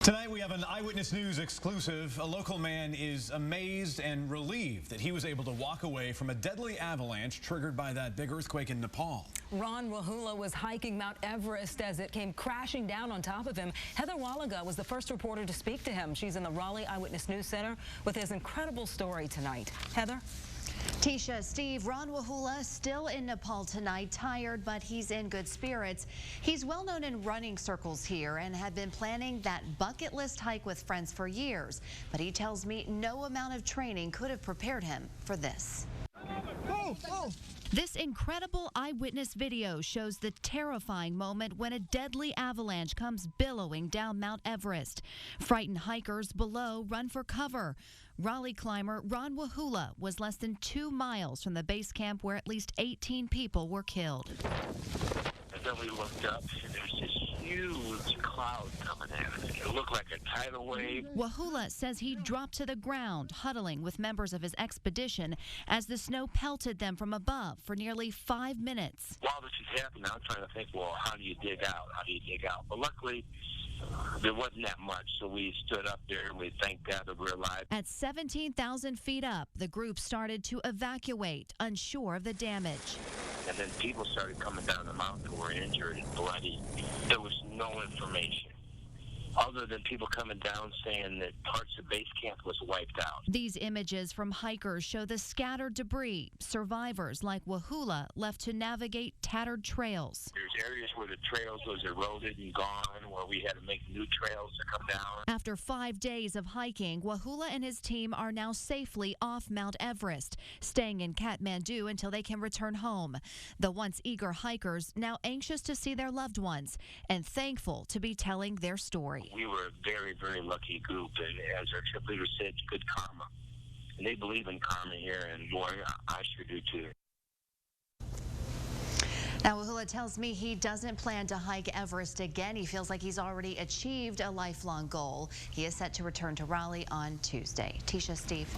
Tonight we have an Eyewitness News exclusive. A local man is amazed and relieved that he was able to walk away from a deadly avalanche triggered by that big earthquake in Nepal. Ron Wahula was hiking Mount Everest as it came crashing down on top of him. Heather Walaga was the first reporter to speak to him. She's in the Raleigh Eyewitness News Center with his incredible story tonight. Heather? Tisha, Steve, Ron Wahula still in Nepal tonight, tired, but he's in good spirits. He's well known in running circles here and had been planning that bucket list hike with friends for years. But he tells me no amount of training could have prepared him for this. This incredible eyewitness video shows the terrifying moment when a deadly avalanche comes billowing down Mount Everest. Frightened hikers below run for cover. Raleigh climber Ron Wahula was less than 2 miles from the base camp where at least 18 people were killed. And then we looked up and there was this huge cloud coming at us. It looked like a tidal wave. Wahula says he dropped to the ground, huddling with members of his expedition as the snow pelted them from above for nearly 5 minutes. While this is happening, I'm trying to think, well, how do you dig out? How do you dig out? But luckily, there wasn't that much, so we stood up there and we thanked God that we're alive. At 17,000 feet up, the group started to evacuate, unsure of the damage. And then people started coming down the mountain who were injured and bloody. There was no information other than people coming down saying that parts of base camp was wiped out. These images from hikers show the scattered debris. Survivors like Wahula left to navigate tattered trails. There's areas where the trails was eroded and gone, where we had to make new trails to come down. After 5 days of hiking, Wahula and his team are now safely off Mount Everest, staying in Kathmandu until they can return home. The once eager hikers now anxious to see their loved ones and thankful to be telling their story. We were a very, very lucky group, and as our trip leader said, good karma. And they believe in karma here, and boy, I sure do too. Now, Wahula tells me he doesn't plan to hike Everest again. He feels like he's already achieved a lifelong goal. He is set to return to Raleigh on Tuesday. Tisha, Steve.